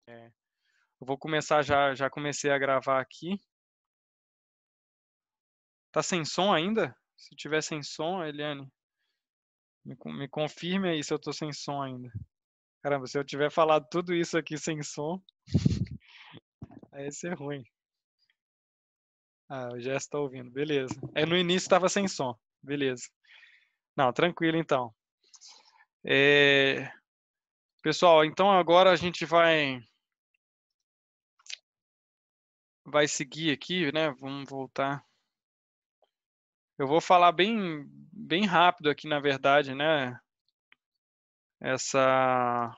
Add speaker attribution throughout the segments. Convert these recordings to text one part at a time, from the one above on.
Speaker 1: Eu vou começar já comecei a gravar aqui. Tá sem som ainda? Se tiver sem som, Eliane, me confirme aí se eu tô sem som ainda. Caramba, se eu tiver falado tudo isso aqui sem som, aí ia ser ruim. Ah, eu já estou ouvindo, beleza. No início estava sem som, beleza. Não, tranquilo então. É, Pessoal, então agora a gente vai seguir aqui, né? Vamos voltar. Eu vou falar bem rápido aqui, na verdade, né? Essa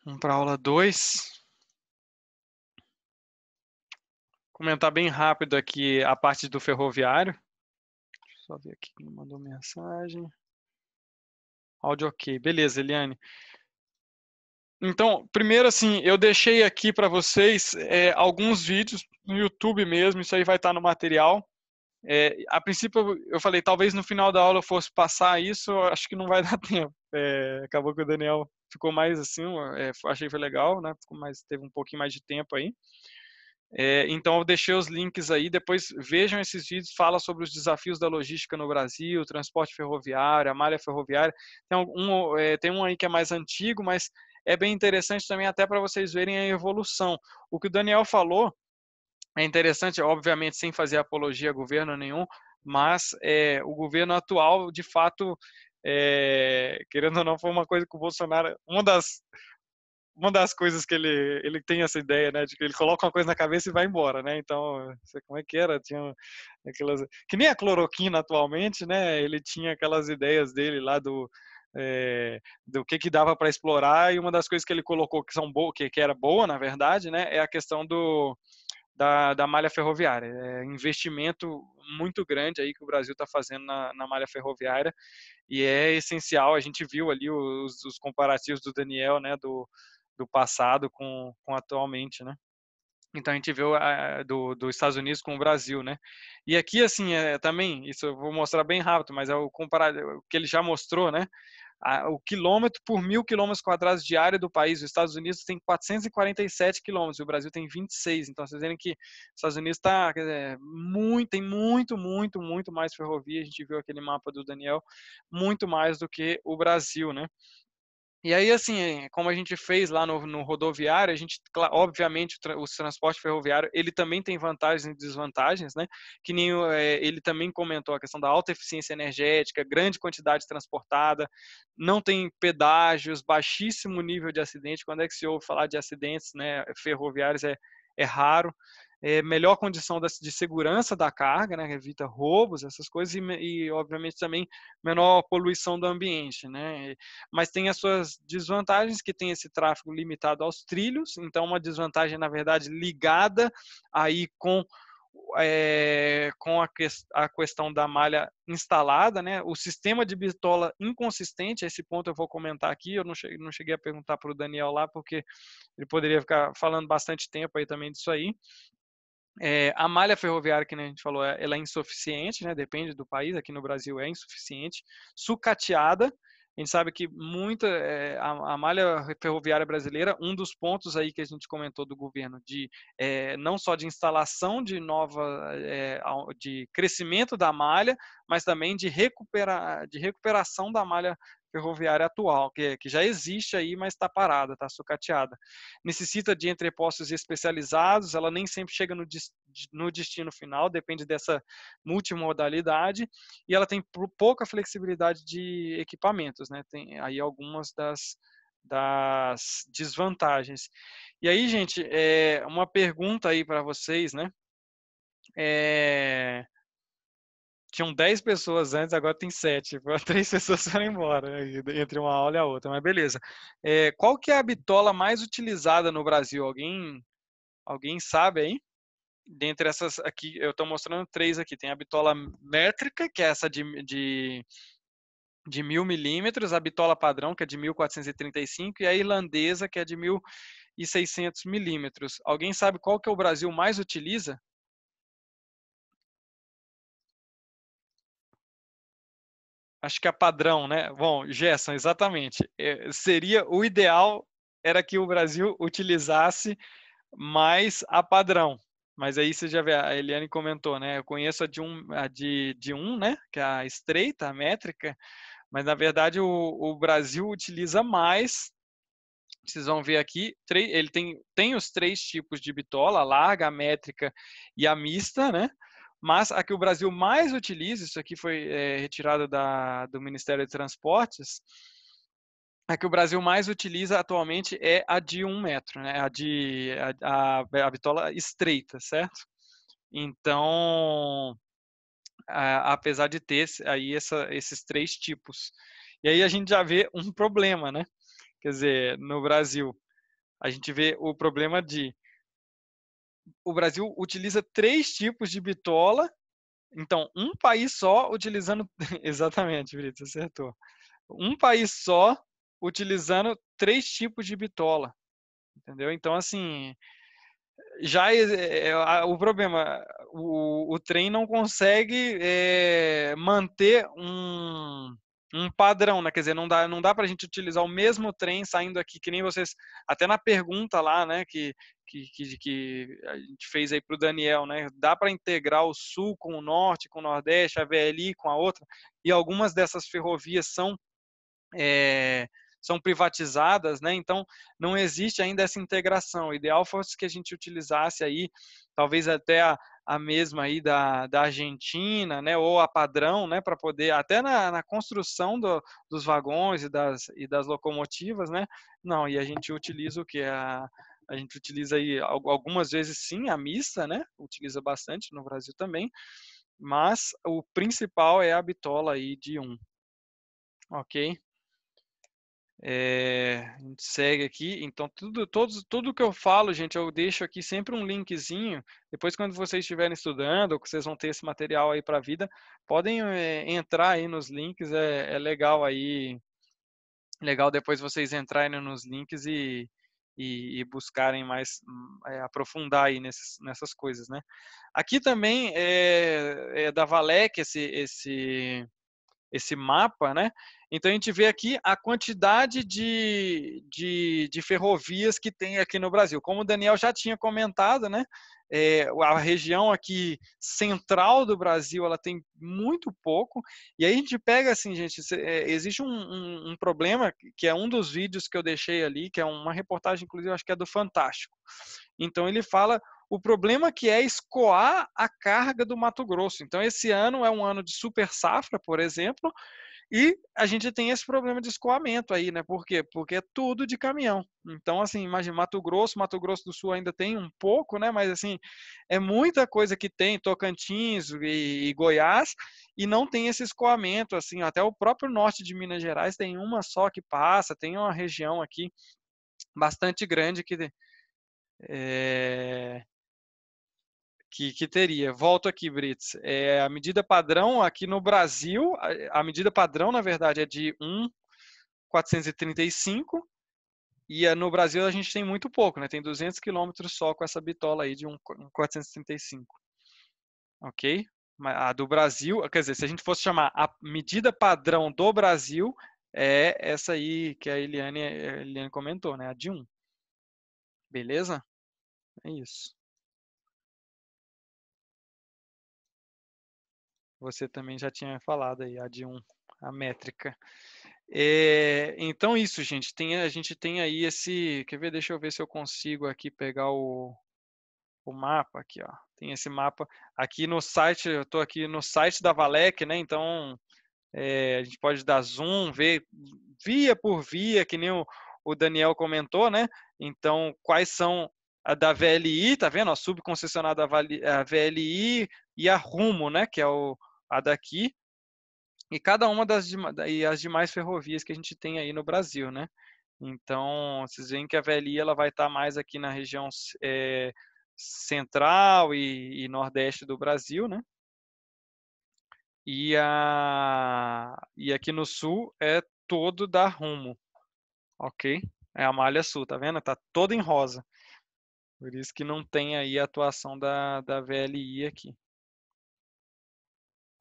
Speaker 1: Vamos para a aula 2. Comentar bem rápido aqui a parte do ferroviário. Deixa eu só ver aqui quem mandou mensagem. Áudio ok. Beleza, Eliane. Então, primeiro assim, eu deixei aqui para vocês alguns vídeos no YouTube mesmo, isso aí vai estar no material. A princípio eu falei, talvez no final da aula eu fosse passar isso, eu acho que não vai dar tempo. Acabou que o Daniel ficou mais assim, achei que foi legal, né? Teve um pouquinho mais de tempo aí. Então eu deixei os links aí, depois vejam esses vídeos, fala sobre os desafios da logística no Brasil, transporte ferroviário, a malha ferroviária. Tem um aí que é mais antigo, mas é bem interessante também até para vocês verem a evolução. O que o Daniel falou é interessante, obviamente sem fazer apologia a governo nenhum, mas o governo atual, de fato, querendo ou não, foi uma coisa que o Bolsonaro, uma das coisas que ele tem essa ideia, né, de que ele coloca uma coisa na cabeça e vai embora, né? Então, como é que era? Tinha aquelas que nem a cloroquina atualmente, né? Ele tinha aquelas ideias dele lá do que dava para explorar, e uma das coisas que ele colocou que era boa, na verdade, né, é a questão da malha ferroviária. Investimento muito grande aí que o Brasil está fazendo na malha ferroviária, e é essencial. A gente viu ali os comparativos do Daniel, né, do passado com atualmente, né? Então a gente viu dos Estados Unidos com o Brasil, né? E aqui, assim, também, isso eu vou mostrar bem rápido, mas é o que ele já mostrou, né? O quilômetro por 1.000 km² de área do país. Os Estados Unidos tem 447 quilômetros, e o Brasil tem 26. Então, vocês verem que os Estados Unidos tem muito mais ferrovia. A gente viu aquele mapa do Daniel, muito mais do que o Brasil, né? E aí, assim, como a gente fez lá no rodoviário, a gente, obviamente, o transporte ferroviário, ele também tem vantagens e desvantagens, né? Que nem ele também comentou a questão da alta eficiência energética, grande quantidade transportada, não tem pedágios, baixíssimo nível de acidente. Quando é que se ouve falar de acidentes, né, ferroviários, é raro. Melhor condição de segurança da carga, né? Evita roubos, essas coisas, e obviamente também menor poluição do ambiente, né? Mas tem as suas desvantagens, que tem esse tráfego limitado aos trilhos, então uma desvantagem, na verdade, ligada aí com a questão da malha instalada, né? O sistema de bitola inconsistente, esse ponto eu vou comentar aqui. Eu não cheguei a perguntar para o Daniel lá, porque ele poderia ficar falando bastante tempo aí também disso aí. A malha ferroviária, que a gente falou, ela é insuficiente, né? Depende do país. Aqui no Brasil é insuficiente, sucateada. A gente sabe que a malha ferroviária brasileira, um dos pontos aí que a gente comentou do governo, não só de instalação de crescimento da malha, mas também de recuperação da malha ferroviária atual, que já existe aí, mas está parada, está sucateada. Necessita de entrepostos especializados, ela nem sempre chega no destino final, depende dessa multimodalidade, e ela tem pouca flexibilidade de equipamentos, né? Tem aí algumas das desvantagens. E aí, gente, uma pergunta aí para vocês, né? Tinham 10 pessoas antes, agora tem 7. 3 pessoas foram embora, né, entre uma aula e a outra, mas beleza. Qual que é a bitola mais utilizada no Brasil? Alguém sabe aí? Dentre essas aqui, eu estou mostrando 3 aqui. Tem a bitola métrica, que é essa de 1.000 milímetros, a bitola padrão, que é de 1.435, e a irlandesa, que é de 1.600 milímetros. Alguém sabe qual que é o Brasil mais utiliza? Acho que é padrão, né? Bom, Gerson, exatamente. Seria o ideal era que o Brasil utilizasse mais a padrão. Mas aí você já vê, a Eliane comentou, né? Eu conheço a de 1, né? Que é a estreita, a métrica, mas na verdade o Brasil utiliza mais. Vocês vão ver aqui, ele tem os 3 tipos de bitola, a larga, a métrica e a mista, né? Mas a que o Brasil mais utiliza, isso aqui foi retirado do Ministério de Transportes, a que o Brasil mais utiliza atualmente é a de 1 metro, né? A bitola estreita, certo? Então, apesar de ter aí esses 3 tipos. E aí a gente já vê um problema, né? Quer dizer, no Brasil, a gente vê o problema de o Brasil utiliza 3 tipos de bitola, então um país só utilizando exatamente, Brito, acertou. Um país só utilizando 3 tipos de bitola, entendeu? Então assim, já o problema, o trem não consegue manter um padrão, né? Quer dizer, não dá para a gente utilizar o mesmo trem saindo aqui, que nem vocês, até na pergunta lá, né, que a gente fez aí para o Daniel, né? Dá para integrar o Sul com o Norte, com o Nordeste, a VLI com a outra, e algumas dessas ferrovias são privatizadas, né? Então não existe ainda essa integração. O ideal fosse que a gente utilizasse aí, talvez até a mesma aí da Argentina, né? Ou a padrão, né? Para poder, até na construção dos vagões e das locomotivas, né? Não, e a gente utiliza o que? A gente utiliza aí algumas vezes sim a mista, né? Utiliza bastante no Brasil também, mas o principal é a bitola aí de 1, ok? A gente segue aqui, então tudo que eu falo, gente, eu deixo aqui sempre um linkzinho. Depois, quando vocês estiverem estudando, ou que vocês vão ter esse material aí para a vida, podem entrar aí nos links. É legal aí, legal depois vocês entrarem nos links e buscarem mais, aprofundar aí nessas coisas, né? Aqui também é da Valec esse mapa, né? Então a gente vê aqui a quantidade de ferrovias que tem aqui no Brasil. Como o Daniel já tinha comentado, né? A região aqui central do Brasil ela tem muito pouco, e aí a gente pega assim, gente, existe um problema que é um dos vídeos que eu deixei ali, que é uma reportagem, inclusive, acho que é do Fantástico. Então ele fala o problema que é escoar a carga do Mato Grosso. Então esse ano é um ano de super safra, por exemplo, e a gente tem esse problema de escoamento aí, né? Por quê? Porque é tudo de caminhão. Então, assim, imagina, Mato Grosso do Sul ainda tem um pouco, né? Mas, assim, é muita coisa que tem, Tocantins e Goiás, e não tem esse escoamento, assim, até o próprio norte de Minas Gerais tem uma só que passa, tem uma região aqui bastante grande é, que teria. Volto aqui, Brits. A medida padrão aqui no Brasil, a medida padrão, na verdade, é de 1,435 e no Brasil a gente tem muito pouco, né? Tem 200 quilômetros só com essa bitola aí de 1,435, ok? A do Brasil, quer dizer, se a gente fosse chamar a medida padrão do Brasil, é essa aí que a Eliane comentou, né? A de 1. Beleza? É isso. Você também já tinha falado aí, a de 1, a métrica. Então, isso, gente. A gente tem aí esse. Quer ver? Deixa eu ver se eu consigo aqui pegar o mapa aqui, ó. Tem esse mapa aqui no site. Eu estou aqui no site da Valec, né? Então, a gente pode dar zoom, ver via por via, que nem o Daniel comentou, né? Então, quais são a da VLI, tá vendo? A subconcessionária da VLI e a Rumo, né? Que é a daqui. E cada uma e as demais ferrovias que a gente tem aí no Brasil, né? Então, vocês veem que a VLI ela vai estar mais aqui na região central e nordeste do Brasil, né? E aqui no sul é todo da Rumo, ok? É a malha sul, tá vendo? Tá toda em rosa. Por isso que não tem aí a atuação da VLI aqui.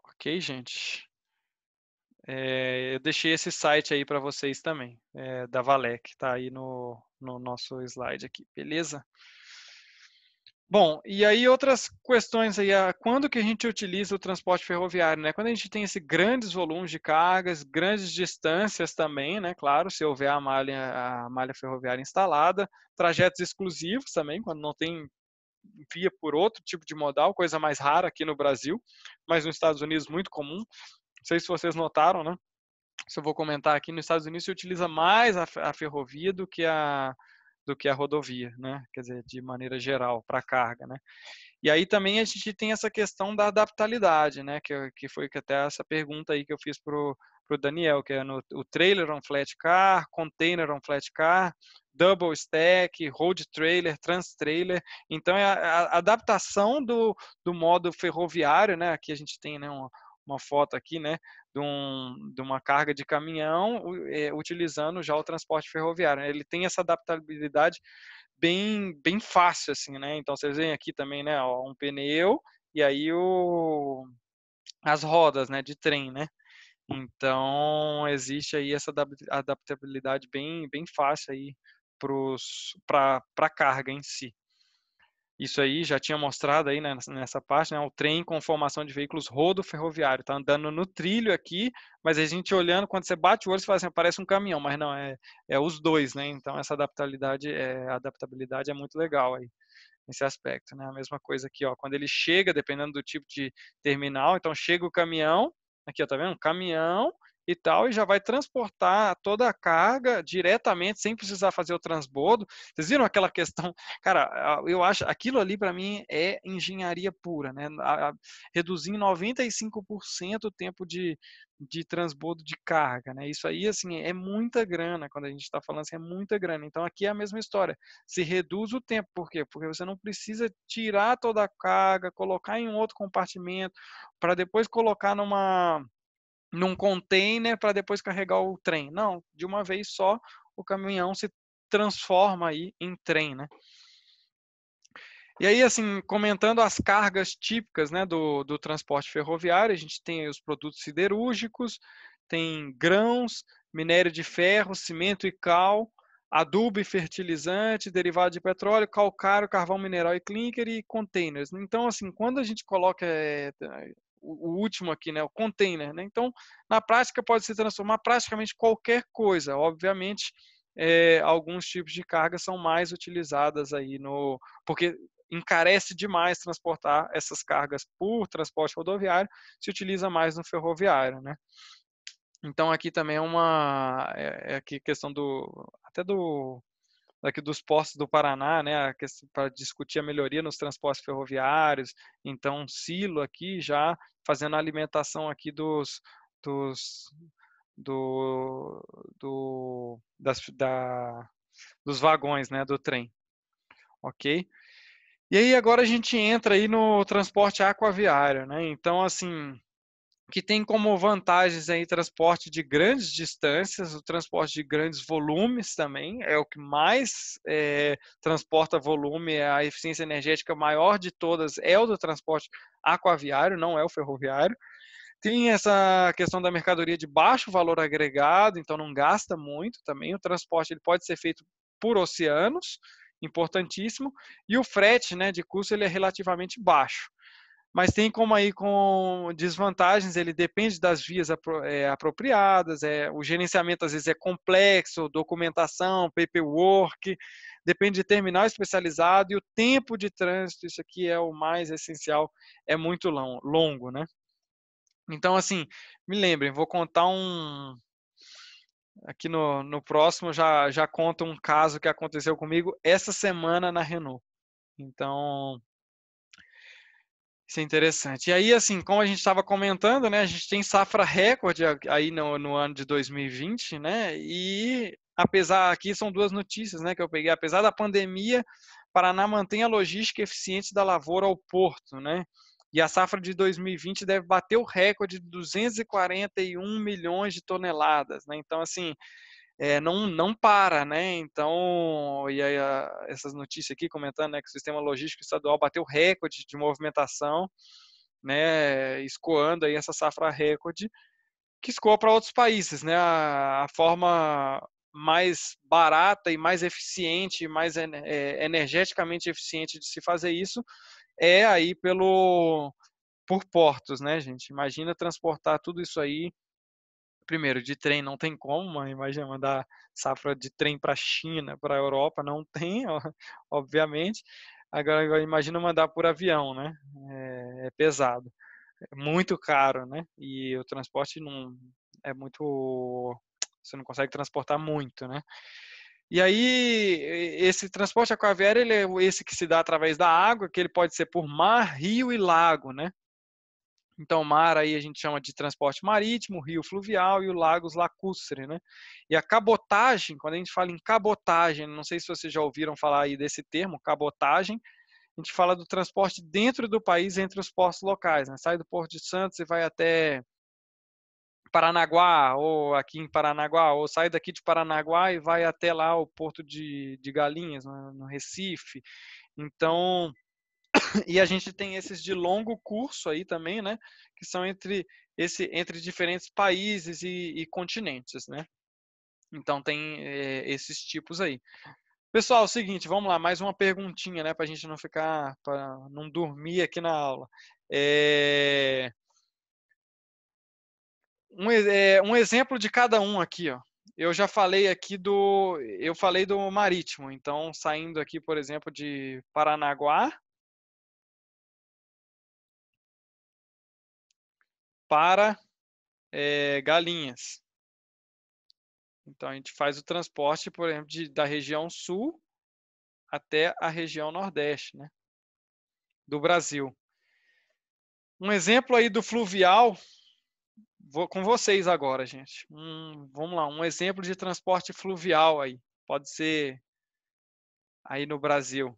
Speaker 1: Ok, gente? Eu deixei esse site aí para vocês também, da Valec, tá aí no no nosso slide aqui, beleza? Bom, e aí outras questões aí, quando que a gente utiliza o transporte ferroviário, né? Quando a gente tem esse grandes volumes de cargas, grandes distâncias também, né? Claro, se houver a malha ferroviária instalada, trajetos exclusivos também, quando não tem via por outro tipo de modal, coisa mais rara aqui no Brasil, mas nos Estados Unidos muito comum. Não sei se vocês notaram, né? Se eu vou comentar aqui, nos Estados Unidos se utiliza mais a ferrovia do que a rodovia, né? Quer dizer, de maneira geral, para carga, né? E aí também a gente tem essa questão da adaptabilidade, né? Que foi até essa pergunta aí que eu fiz pro Daniel, que é o trailer on flat car, container on flat car, double stack, road trailer, trans trailer. Então é a adaptação do modo ferroviário, né? Aqui a gente tem, né, uma foto aqui, né, de uma carga de caminhão utilizando já o transporte ferroviário. Ele tem essa adaptabilidade bem fácil, assim, né? Então vocês veem aqui também, né, ó, um pneu e aí as rodas, né, de trem, né? Então existe aí essa adaptabilidade bem fácil aí para a carga em si. Isso aí já tinha mostrado aí, né, nessa parte, né, o trem com formação de veículos rodo-ferroviário. Tá andando no trilho aqui, mas a gente olhando, quando você bate o olho, você fala assim, parece um caminhão, mas não, é os dois, né? Então essa adaptabilidade é muito legal aí nesse aspecto, né? A mesma coisa aqui, ó, quando ele chega, dependendo do tipo de terminal, então chega o caminhão, aqui, ó, tá vendo? Caminhão e tal, e já vai transportar toda a carga diretamente, sem precisar fazer o transbordo. Vocês viram aquela questão? Cara, eu acho, aquilo ali para mim é engenharia pura, né? Reduzir em 95% o tempo de transbordo de carga, né? Isso aí, assim, é muita grana, quando a gente está falando assim, é muita grana. Então, aqui é a mesma história. Se reduz o tempo, por quê? Porque você não precisa tirar toda a carga, colocar em um outro compartimento, para depois colocar num container para depois carregar o trem. Não, de uma vez só o caminhão se transforma aí em trem, né? E aí, assim, comentando as cargas típicas, né, do transporte ferroviário, a gente tem os produtos siderúrgicos, tem grãos, minério de ferro, cimento e cal, adubo e fertilizante, derivado de petróleo, calcário, carvão mineral e clinker e containers. Então, assim, quando a gente coloca o último aqui, né, o container, né? Então, na prática pode se transformar praticamente qualquer coisa. Obviamente, alguns tipos de carga são mais utilizadas aí porque encarece demais transportar essas cargas por transporte rodoviário, se utiliza mais no ferroviário, né? Então aqui também é aqui questão daqui dos postos do Paraná, né, para discutir a melhoria nos transportes ferroviários. Então, um silo aqui já fazendo a alimentação aqui dos, do, do, das, da, dos vagões, né, do trem, ok? E aí agora a gente entra aí no transporte aquaviário, né? Então, assim, que tem como vantagens aí transporte de grandes distâncias, o transporte de grandes volumes também, é o que mais transporta volume, a eficiência energética maior de todas é o do transporte aquaviário, não é o ferroviário. Tem essa questão da mercadoria de baixo valor agregado, então não gasta muito também. O transporte ele pode ser feito por oceanos, importantíssimo, e o frete, né, de custo ele é relativamente baixo. Mas tem como aí com desvantagens, ele depende das vias apropriadas, o gerenciamento às vezes é complexo, documentação, paperwork, depende de terminal especializado e o tempo de trânsito, isso aqui é o mais essencial, é muito longo, né? Então, assim, me lembrem, vou contar aqui no próximo, já conto um caso que aconteceu comigo essa semana na Renault. Então, isso é interessante. E aí, assim, como a gente estava comentando, né, a gente tem safra recorde aí no ano de 2020, né, e apesar, aqui são duas notícias, né, que eu peguei, apesar da pandemia, Paraná mantém a logística eficiente da lavoura ao porto, né, e a safra de 2020 deve bater o recorde de 241 milhões de toneladas, né, então, assim, não para, né? Então, e aí essas notícias aqui comentando, né, que o sistema logístico estadual bateu recorde de movimentação, né, escoando aí essa safra recorde, que escoa para outros países, né? A forma mais barata e mais eficiente, mais energeticamente eficiente de se fazer isso é aí por portos, né, gente? Imagina transportar tudo isso aí. Primeiro, de trem não tem como, mas imagina mandar safra de trem para a China, para a Europa, não tem, obviamente. Agora imagina mandar por avião, né? É pesado, é muito caro, né? E o transporte não é muito, você não consegue transportar muito, né? E aí, esse transporte aquaviário, ele é esse que se dá através da água, que ele pode ser por mar, rio e lago, né? Então, mar aí a gente chama de transporte marítimo, rio fluvial e o lagos lacustre, né? E a cabotagem, quando a gente fala em cabotagem, não sei se vocês já ouviram falar aí desse termo, cabotagem, a gente fala do transporte dentro do país, entre os portos locais, né? Sai do Porto de Santos e vai até Paranaguá, ou aqui em Paranaguá, ou sai daqui de Paranaguá e vai até lá o Porto de Galinhas, no Recife. Então, e a gente tem esses de longo curso aí também, né? Que são entre diferentes países e continentes, né? Então tem esses tipos aí. Pessoal, é o seguinte, vamos lá, mais uma perguntinha, né? Para a gente não ficar, para não dormir aqui na aula. Um exemplo de cada um aqui, ó. Eu já falei aqui eu falei do marítimo. Então, saindo aqui, por exemplo, de Paranaguá para Galinhas. Então, a gente faz o transporte, por exemplo, da região sul até a região nordeste, né, do Brasil. Um exemplo aí do fluvial, vou com vocês agora, gente. Vamos lá, um exemplo de transporte fluvial aí. Pode ser aí no Brasil.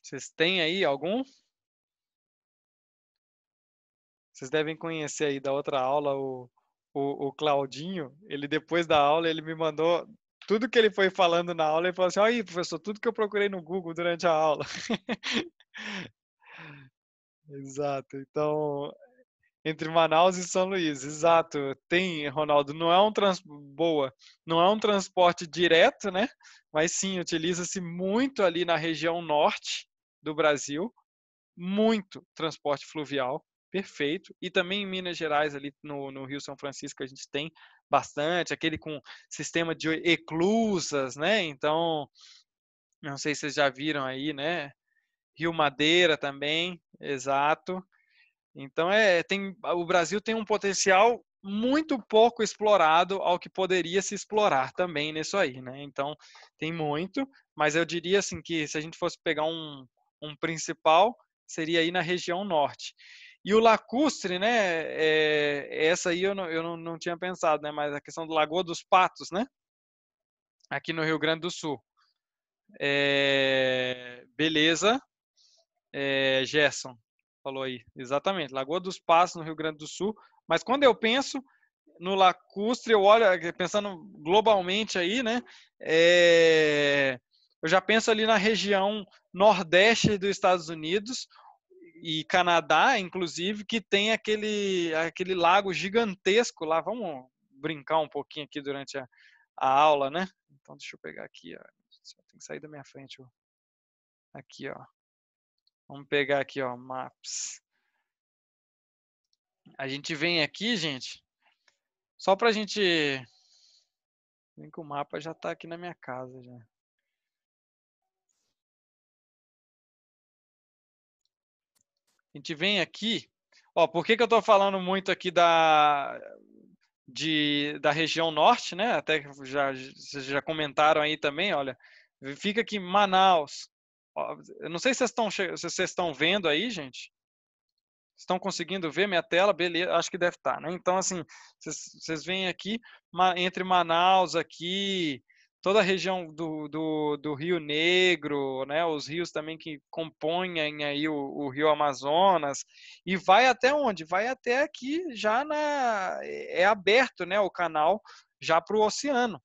Speaker 1: Vocês têm aí algum? Vocês devem conhecer aí da outra aula o Claudinho. Ele, depois da aula, ele me mandou tudo que ele foi falando na aula. Ele falou assim: aí, professor, tudo que eu procurei no Google durante a aula. Exato. Então, entre Manaus e São Luís, exato. Tem, Ronaldo, não é um transporte direto, né? Mas sim, utiliza-se muito ali na região norte do Brasil, muito transporte fluvial, perfeito. E também em Minas Gerais, ali no Rio São Francisco, a gente tem bastante, aquele com sistema de eclusas, né? Então, não sei se vocês já viram aí, né? Rio Madeira também, exato. Então o Brasil tem um potencial muito pouco explorado ao que poderia se explorar também nisso aí, né? Então tem muito, mas eu diria assim que se a gente fosse pegar um principal, seria aí na região norte. E o lacustre, né? Essa aí eu não tinha pensado, né? Mas a questão do Lagoa dos Patos, né? Aqui no Rio Grande do Sul. Beleza, Gerson falou aí, exatamente, Lagoa dos Patos, no Rio Grande do Sul. Mas quando eu penso no lacustre, eu olho, pensando globalmente aí, né? Eu já penso ali na região nordeste dos Estados Unidos e Canadá, inclusive, que tem aquele lago gigantesco lá. Vamos brincar um pouquinho aqui durante a aula, né? Então, deixa eu pegar aqui, ó. Tem que sair da minha frente, ó. Aqui, ó. Vamos pegar aqui, ó, Maps. A gente vem aqui, gente, só pra gente... Vem que o mapa já tá aqui na minha casa, já. A gente vem aqui... Ó, por que que eu tô falando muito aqui da região norte, né? Até que vocês já comentaram aí também, olha. Fica aqui Manaus. Ó, eu não sei se vocês estão vendo aí, gente. Estão conseguindo ver minha tela? Beleza, acho que deve estar, né? Então, assim, vocês veem aqui, entre Manaus aqui, toda a região do Rio Negro, né? Os rios também que compõem aí o Rio Amazonas, e vai até onde? Vai até aqui, já é aberto, né? O canal já para o oceano.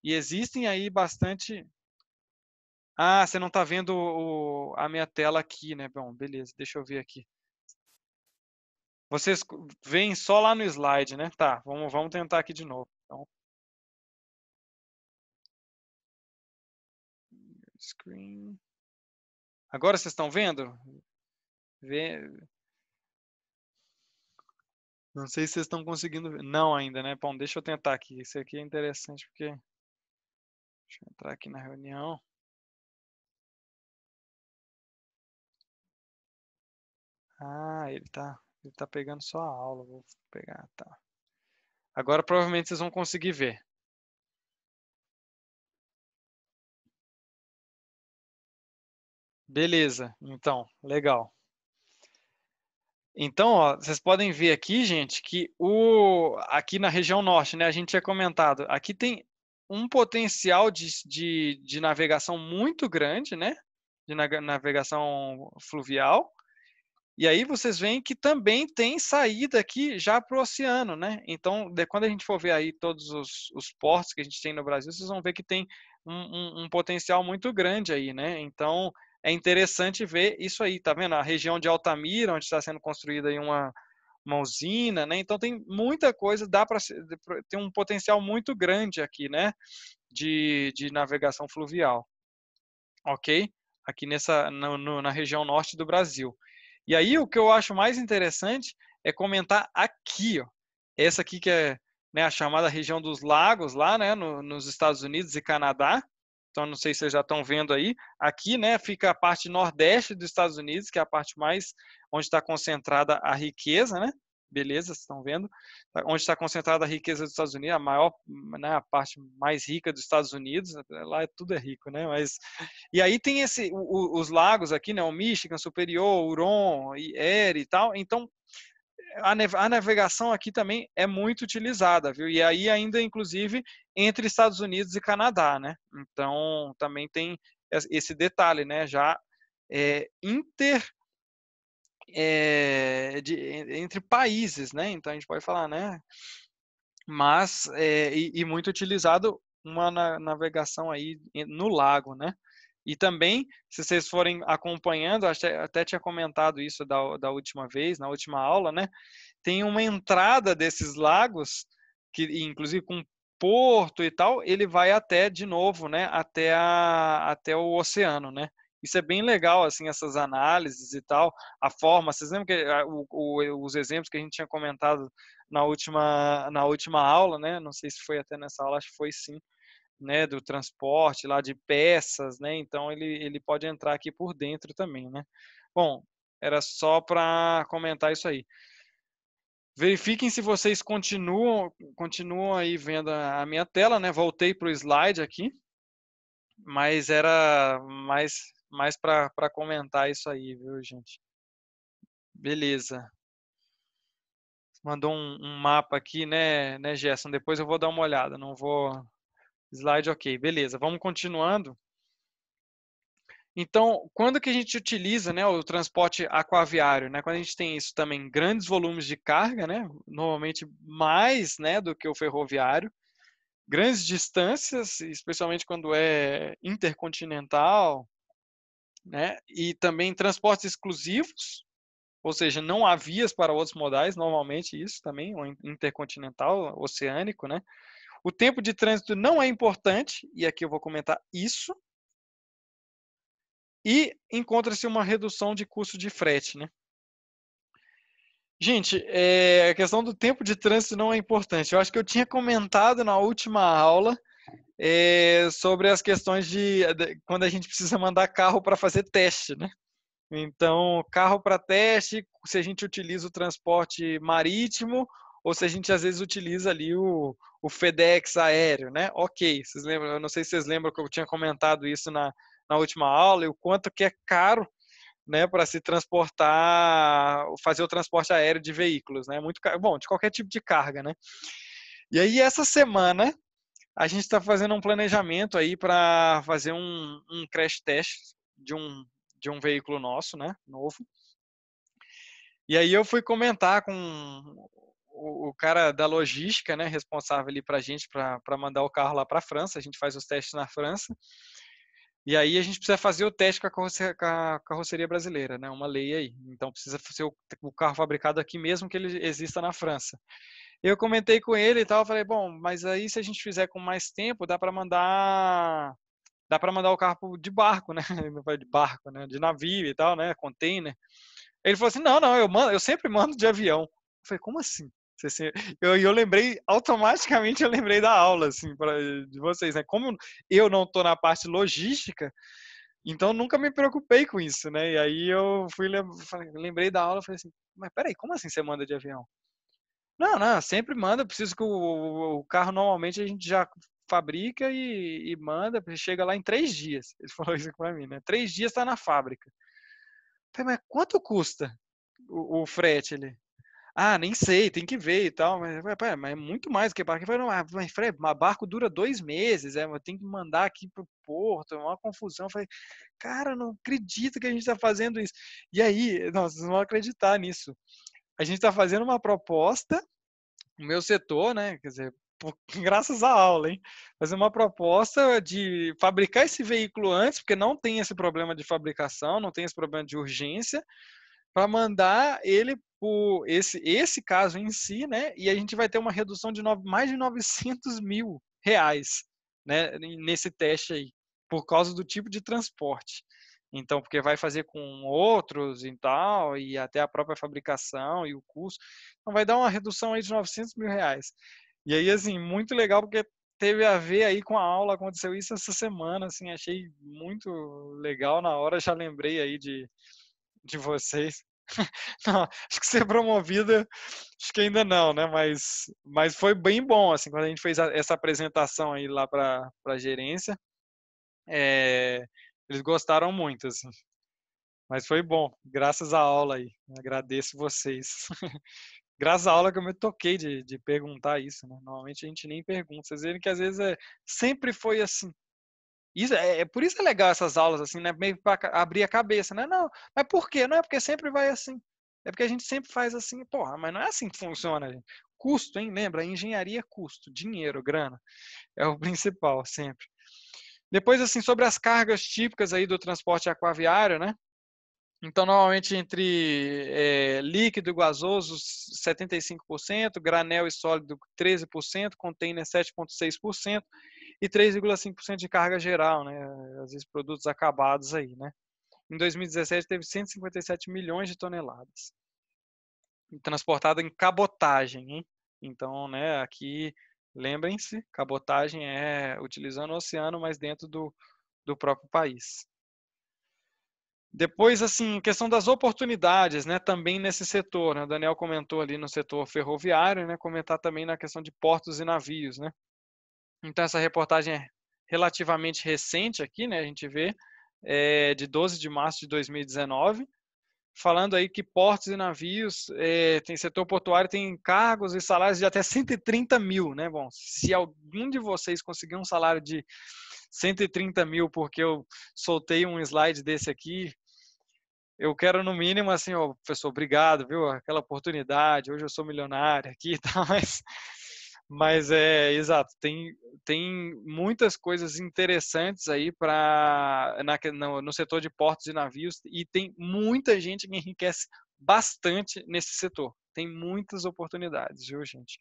Speaker 1: E existem aí bastante... Ah, você não está vendo a minha tela aqui, né? Bom, beleza, deixa eu ver aqui. Vocês veem só lá no slide, né? Tá, vamos tentar aqui de novo. Então, Screen. Agora vocês estão vendo? Não sei se vocês estão conseguindo ver. Não ainda, né? Bom, deixa eu tentar aqui. Esse aqui é interessante porque... Deixa eu entrar aqui na reunião. Ah, ele tá pegando só a aula. Vou pegar, tá. Agora provavelmente vocês vão conseguir ver. Beleza, então, legal. Então, ó, vocês podem ver aqui, gente, que aqui na região norte, né, a gente tinha comentado, aqui tem um potencial de navegação muito grande, né, de navegação fluvial. E aí vocês veem que também tem saída aqui já para o oceano, né? Então, quando a gente for ver aí todos os portos que a gente tem no Brasil, vocês vão ver que tem um potencial muito grande aí, né? Então, é interessante ver isso aí, tá vendo? A região de Altamira, onde está sendo construída aí uma usina, né? Então, tem muita coisa, dá para ter um potencial muito grande aqui, né? De navegação fluvial, ok? Aqui na região norte do Brasil. E aí o que eu acho mais interessante é comentar aqui, ó, essa aqui que é, né, a chamada região dos lagos lá, né, nos Estados Unidos e Canadá. Então não sei se vocês já estão vendo aí. Aqui, né, fica a parte nordeste dos Estados Unidos, que é a parte mais onde está concentrada a riqueza, né? Beleza, vocês estão vendo? Onde está concentrada a riqueza dos Estados Unidos, a maior, né, a parte mais rica dos Estados Unidos. Lá tudo é rico, né? Mas e aí tem os lagos aqui, né? O Michigan Superior, Huron, Erie e tal. Então, a navegação aqui também é muito utilizada, viu? E aí ainda, inclusive, entre Estados Unidos e Canadá, né? Então, também tem esse detalhe, né? Já entre países, né? Então, a gente pode falar, né? Mas, e muito utilizado uma navegação aí no lago, né? E também, se vocês forem acompanhando, até tinha comentado isso da última vez, na última aula, né? Tem uma entrada desses lagos, que inclusive com porto e tal, ele vai até, de novo, né? Até o oceano, né? Isso é bem legal, assim, essas análises e tal, a forma. Vocês lembram que os exemplos que a gente tinha comentado na última aula, né? Não sei se foi até nessa aula, acho que foi sim, né, do transporte lá de peças, né? Então ele pode entrar aqui por dentro também, né? Bom, era só para comentar isso aí. Verifiquem se vocês continuam aí vendo a minha tela, né? Voltei para o slide aqui, mas era mais para comentar isso aí, viu, gente? Beleza. Mandou um mapa aqui, né, Gerson? Depois eu vou dar uma olhada, não vou... Slide, ok, beleza. Vamos continuando. Então, quando que a gente utiliza, né, o transporte aquaviário, né? Quando a gente tem isso também, grandes volumes de carga, né? Normalmente mais, né, do que o ferroviário. Grandes distâncias, especialmente quando é intercontinental, né? E também transportes exclusivos, ou seja, não há vias para outros modais, normalmente isso também, o intercontinental, oceânico, né? O tempo de trânsito não é importante, e aqui eu vou comentar isso, e encontra-se uma redução de custo de frete, né? Gente, a questão do tempo de trânsito não é importante. Eu acho que eu tinha comentado na última aula sobre as questões de quando a gente precisa mandar carro para fazer teste, né? Então, carro para teste, se a gente utiliza o transporte marítimo ou se a gente às vezes utiliza ali o FedEx aéreo, né? Ok, vocês lembram? Eu não sei se vocês lembram que eu tinha comentado isso na última aula e o quanto que é caro, né, para se transportar, fazer o transporte aéreo de veículos, né? Muito caro, bom, de qualquer tipo de carga, né? E aí essa semana a gente está fazendo um planejamento aí para fazer um crash test de um veículo nosso, né, novo. E aí eu fui comentar com o cara da logística, né, responsável ali para a gente, para mandar o carro lá para a França. A gente faz os testes na França. E aí a gente precisa fazer o teste com a carroceria brasileira, né, uma lei aí. Então precisa ser o carro fabricado aqui mesmo que ele exista na França. Eu comentei com ele e tal, falei, bom, mas aí se a gente fizer com mais tempo, dá para mandar dá para mandar o carro de barco, né? Não foi de barco, né? De navio e tal, né? Container. Ele falou assim, não, eu sempre mando de avião. Eu falei, como assim? Eu lembrei, automaticamente eu lembrei da aula, assim, de vocês, né? Como eu não tô na parte logística, então nunca me preocupei com isso, né? E aí eu lembrei da aula e falei assim, mas peraí, como assim você manda de avião? Não, sempre manda, preciso que o carro normalmente a gente já fabrica e manda, chega lá em 3 dias. Ele falou isso pra mim, né? 3 dias tá na fábrica. Eu falei, mas quanto custa o frete ali? Ah, nem sei, tem que ver e tal, mas é muito mais do que barco. Eu falei, não, mas Fred, barco dura 2 meses, tem que mandar aqui pro porto, é uma confusão. Eu falei, cara, não acredito que a gente está fazendo isso. E aí, nossa, vocês não vão acreditar nisso. A gente está fazendo uma proposta, o meu setor, né, quer dizer, graças à aula, hein, fazer uma proposta de fabricar esse veículo antes, porque não tem esse problema de fabricação, não tem esse problema de urgência, para mandar ele por esse caso em si, né? E a gente vai ter uma redução de mais de 900 mil reais, né? Nesse teste aí, por causa do tipo de transporte. Então, porque vai fazer com outros e tal, e até a própria fabricação e o custo. Então, vai dar uma redução aí de 900 mil reais. E aí, assim, muito legal, porque teve a ver aí com a aula, aconteceu isso essa semana, assim, achei muito legal na hora, já lembrei aí de vocês. Não, acho que ser promovida, acho que ainda não, né? Mas foi bem bom, assim, quando a gente fez essa apresentação aí lá para a gerência, eles gostaram muito, assim. Mas foi bom, graças à aula aí. Agradeço vocês. Graças à aula que eu me toquei de perguntar isso, né? Normalmente a gente nem pergunta. Vocês verem que às vezes sempre foi assim. Isso, por isso é legal essas aulas, assim, né? Meio para abrir a cabeça, né? Não, mas por quê? Não é porque sempre vai assim. É porque a gente sempre faz assim, porra, mas não é assim que funciona, gente. Custo, hein? Lembra? Engenharia é custo, dinheiro, grana. É o principal, sempre. Depois, assim, sobre as cargas típicas aí do transporte aquaviário, né? Então, normalmente entre líquido e gasoso, 75%, granel e sólido, 13%, container, 7,6% e 3,5% de carga geral, né? Às vezes produtos acabados aí, né? Em 2017 teve 157 milhões de toneladas transportada em cabotagem, hein? Então, né, aqui, lembrem-se, cabotagem é utilizando o oceano, mas dentro do próprio país. Depois, assim, questão das oportunidades, né, também nesse setor, né, o Daniel comentou ali no setor ferroviário, né, comentar também na questão de portos e navios, né. Então, essa reportagem é relativamente recente aqui, né, a gente vê, de 12 de março de 2019, falando aí que portos e navios, tem setor portuário, tem cargos e salários de até 130 mil, né? Bom, se algum de vocês conseguir um salário de 130 mil, porque eu soltei um slide desse aqui, eu quero no mínimo assim, ó, professor, obrigado, viu? Aquela oportunidade, hoje eu sou milionário aqui e tal, mas exato, tem muitas coisas interessantes aí no setor de portos e navios e tem muita gente que enriquece bastante nesse setor. Tem muitas oportunidades, viu, gente?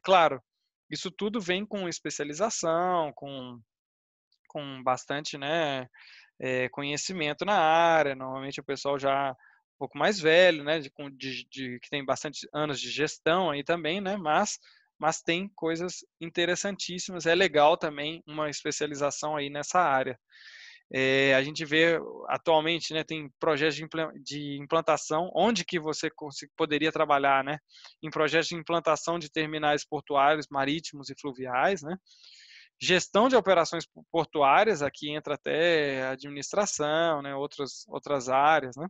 Speaker 1: Claro, isso tudo vem com especialização, com bastante, né, conhecimento na área. Normalmente o pessoal já um pouco mais velho, né, que tem bastante anos de gestão aí também, né, mas tem coisas interessantíssimas. É legal também uma especialização aí nessa área. A gente vê atualmente, né, tem projetos de implantação, onde que você poderia trabalhar, né, em projetos de implantação de terminais portuários, marítimos e fluviais, né, gestão de operações portuárias, aqui entra até administração, né, outras áreas, né.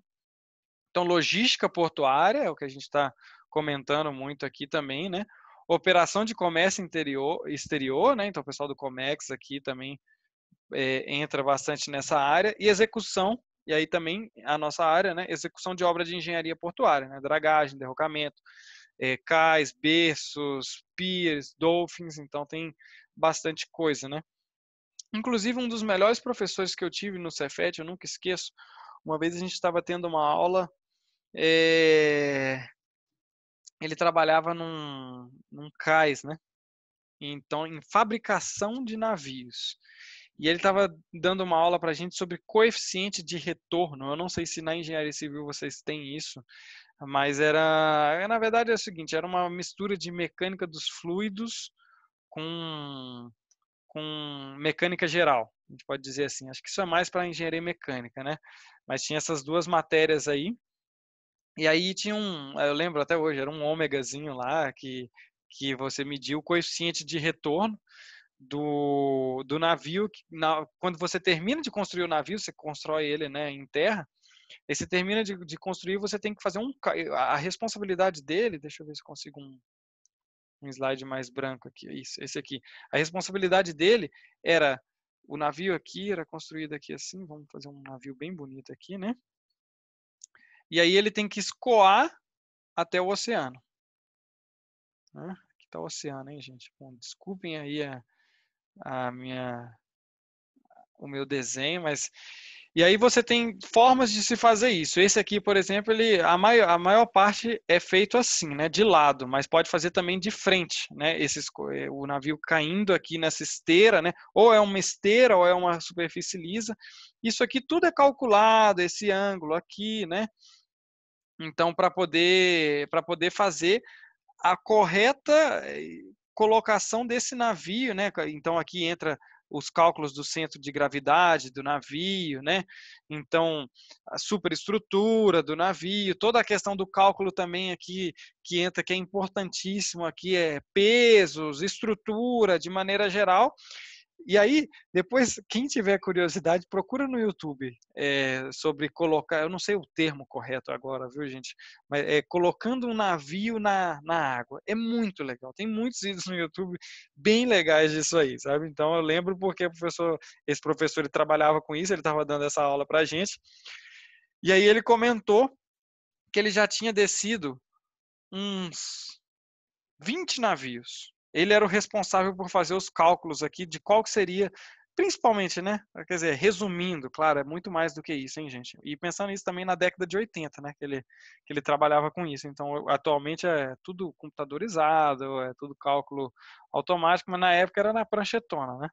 Speaker 1: Então, logística portuária é o que a gente está comentando muito aqui também, né. Operação de comércio exterior, né, então o pessoal do Comex aqui também entra bastante nessa área, e execução, e aí também a nossa área, né, execução de obra de engenharia portuária, né, dragagem, derrocamento, cais, berços, piers, dolphins, então tem bastante coisa, né. Inclusive, um dos melhores professores que eu tive no Cefet, eu nunca esqueço, uma vez a gente estava tendo uma aula, ele trabalhava num cais, né, então em fabricação de navios. E ele estava dando uma aula para a gente sobre coeficiente de retorno. Eu não sei se na engenharia civil vocês têm isso, mas na verdade é o seguinte, era uma mistura de mecânica dos fluidos com, com mecânica geral, a gente pode dizer assim. Acho que isso é mais para engenharia mecânica, né? Mas tinha essas duas matérias aí. E aí tinha eu lembro até hoje, era um ômegazinho lá que você mediu o coeficiente de retorno do navio. Quando você termina de construir o navio, você constrói ele, né, em terra, aí você termina de construir, você tem que fazer a responsabilidade dele, deixa eu ver se eu consigo um slide mais branco aqui, isso, esse aqui. A responsabilidade dele era, o navio aqui era construído aqui assim, vamos fazer um navio bem bonito aqui, né? E aí ele tem que escoar até o oceano. Né? Aqui está o oceano, hein, gente? Bom, desculpem aí o meu desenho, mas e aí você tem formas de se fazer isso. Esse aqui, por exemplo, a maior parte é feito assim, né, de lado, mas pode fazer também de frente, né? O navio caindo aqui nessa esteira, né? Ou é uma esteira ou é uma superfície lisa. Isso aqui tudo é calculado, esse ângulo aqui, né? Então, para poder fazer a correta colocação desse navio, né? Então aqui entra os cálculos do centro de gravidade do navio, né? Então a superestrutura do navio, toda a questão do cálculo também aqui que entra, que é importantíssimo aqui, é pesos, estrutura de maneira geral. E aí, depois, quem tiver curiosidade, procura no YouTube sobre colocar, eu não sei o termo correto agora, viu, gente? Mas colocando um navio na água. É muito legal. Tem muitos vídeos no YouTube bem legais disso aí, sabe? Então, eu lembro porque esse professor ele trabalhava com isso, ele estava dando essa aula para a gente. E aí ele comentou que ele já tinha descido uns 20 navios. Ele era o responsável por fazer os cálculos aqui de qual que seria, principalmente, né? Quer dizer, resumindo, claro, é muito mais do que isso, hein, gente? E pensando nisso também na década de 80, né? Que ele trabalhava com isso. Então, atualmente é tudo computadorizado, é tudo cálculo automático, mas na época era na pranchetona, né?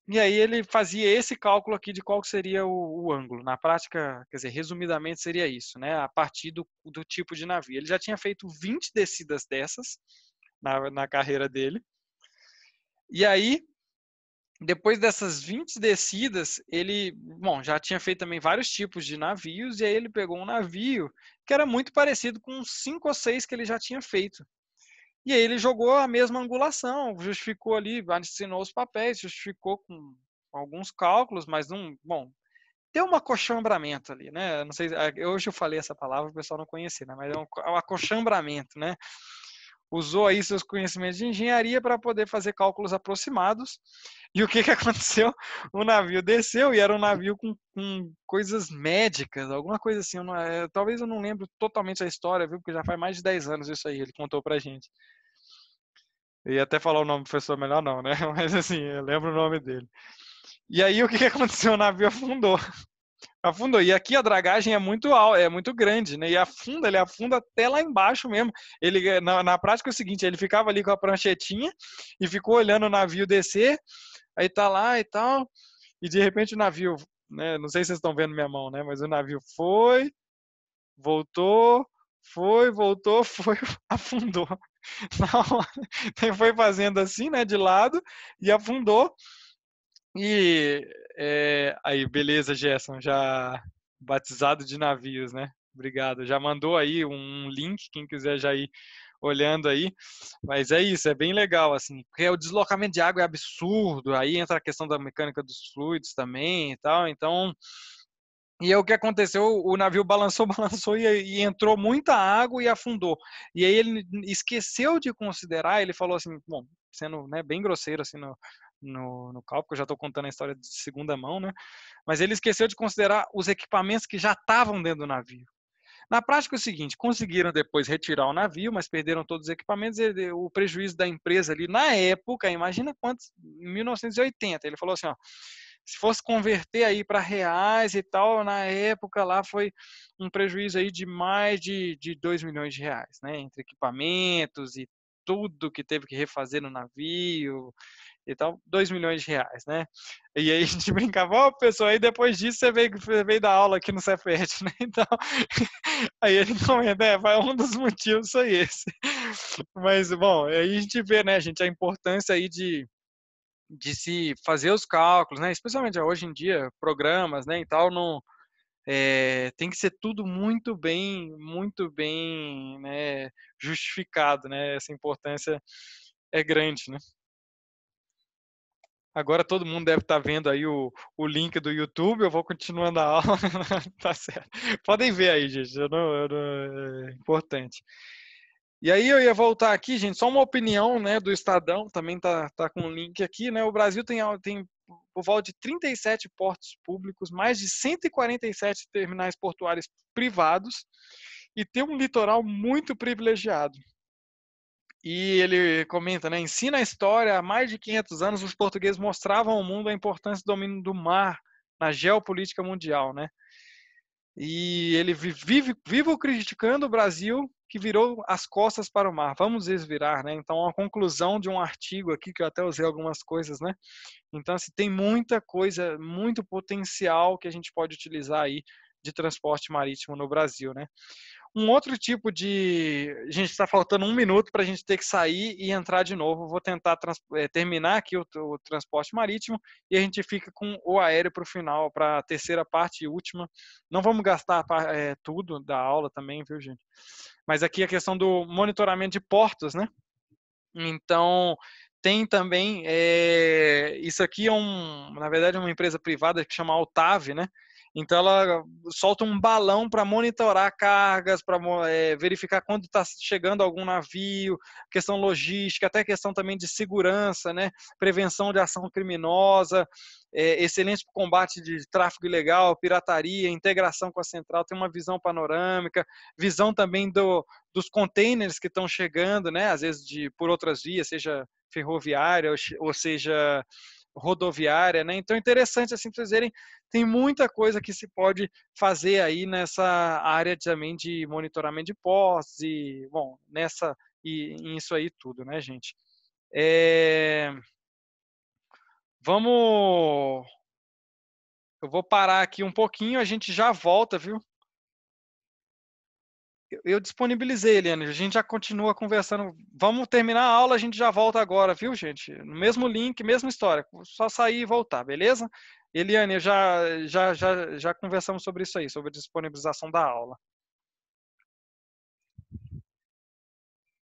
Speaker 1: E aí ele fazia esse cálculo aqui de qual seria o ângulo. Na prática, quer dizer, resumidamente seria isso, né? A partir do tipo de navio. Ele já tinha feito 20 descidas dessas na carreira dele. E aí, depois dessas 20 descidas, ele, bom, já tinha feito também vários tipos de navios, e aí ele pegou um navio que era muito parecido com uns 5 ou 6 que ele já tinha feito. E aí ele jogou a mesma angulação, justificou ali, assinou os papéis, justificou com alguns cálculos, mas não, bom, tem um acochamбramento ali, né? Não sei, hoje eu falei essa palavra, o pessoal não conhecia, né? Mas é um acochamбрамento, né? Usou aí seus conhecimentos de engenharia para poder fazer cálculos aproximados. E o que aconteceu? O navio desceu e era um navio com coisas médicas, alguma coisa assim. Talvez eu não lembro totalmente a história, viu? Porque já faz mais de 10 anos isso aí, ele contou pra gente. Eu ia até falar o nome do professor melhor não, né? Mas assim, eu lembro o nome dele. E aí o que aconteceu? O navio afundou. Afundou. E aqui a dragagem é muito alta, é muito grande, né? E ele afunda até lá embaixo mesmo. Ele, na prática é o seguinte, ele ficava ali com a pranchetinha e ficou olhando o navio descer, aí tá lá e tal, e de repente o navio, né? Não sei se vocês estão vendo minha mão, né? Mas o navio voltou, voltou, afundou. Não, foi fazendo assim, né? De lado e afundou. E aí, beleza, Gerson, já batizado de navios, né? Obrigado. Já mandou aí um link, quem quiser já ir olhando aí. Mas é isso, é bem legal, assim, porque o deslocamento de água é absurdo, aí entra a questão da mecânica dos fluidos também e tal, então. E é o que aconteceu, o navio balançou, balançou e entrou muita água e afundou. E aí ele esqueceu de considerar, ele falou assim, bom, sendo, né, bem grosseiro assim no cálculo, eu já estou contando a história de segunda mão, né? Mas ele esqueceu de considerar os equipamentos que já estavam dentro do navio. Na prática é o seguinte, conseguiram depois retirar o navio, mas perderam todos os equipamentos, e o prejuízo da empresa ali na época, imagina quantos, em 1980, ele falou assim, ó, se fosse converter aí para reais e tal, na época lá foi um prejuízo aí de mais de 2 milhões de reais, né? Entre equipamentos e tudo que teve que refazer no navio e tal, R$ 2 milhões, né? E aí a gente brincava, ó, pessoal, aí depois disso você veio dar aula aqui no Cefet, né? Então, aí ele comenta, um dos motivos foi esse. Mas, bom, aí a gente vê, né, gente, a importância aí de se fazer os cálculos, né? Especialmente hoje em dia, programas, né, e tal, não, tem que ser tudo muito bem, né, justificado, né? Essa importância é grande, né? Agora todo mundo deve estar vendo aí o link do YouTube, eu vou continuando a aula. Tá certo. Podem ver aí, gente. É importante. E aí eu ia voltar aqui, gente, só uma opinião, né, do Estadão, também tá com o link aqui, né? O Brasil tem por volta de 37 portos públicos, mais de 147 terminais portuários privados e tem um litoral muito privilegiado. E ele comenta, né? Ensina a história, há mais de 500 anos os portugueses mostravam ao mundo a importância do domínio do mar na geopolítica mundial, né? E ele vive criticando o Brasil que virou as costas para o mar. Vamos desvirar, né? Então, a conclusão de um artigo aqui, que eu até usei algumas coisas, né? Então, assim, tem muita coisa, muito potencial que a gente pode utilizar aí de transporte marítimo no Brasil, né? Um outro tipo de. Gente, está faltando 1 minuto para a gente ter que sair e entrar de novo. Vou tentar terminar aqui o transporte marítimo e a gente fica com o aéreo para o final, para a terceira parte e última. Não vamos gastar tudo da aula também, viu, gente? Mas aqui a questão do monitoramento de portos, né? Então, tem também. Isso aqui na verdade, é uma empresa privada que chama Altave, né? Então, ela solta um balão para monitorar cargas, para verificar quando está chegando algum navio, questão logística, até questão também de segurança, né? Prevenção de ação criminosa, excelente combate de tráfico ilegal, pirataria, integração com a central, tem uma visão panorâmica, visão também dos containers que estão chegando, né? Às vezes por outras vias, seja ferroviária ou seja rodoviária, né? Então é interessante assim vocês verem, tem muita coisa que se pode fazer aí nessa área também de monitoramento de portos e, bom, isso aí tudo, né, gente? Vamos, eu vou parar aqui um pouquinho, a gente já volta, viu? Eu disponibilizei, Eliane. A gente já continua conversando. Vamos terminar a aula, a gente já volta agora, viu, gente? No mesmo link, mesma história. Só sair e voltar, beleza? Eliane, já conversamos sobre isso aí, sobre a disponibilização da aula.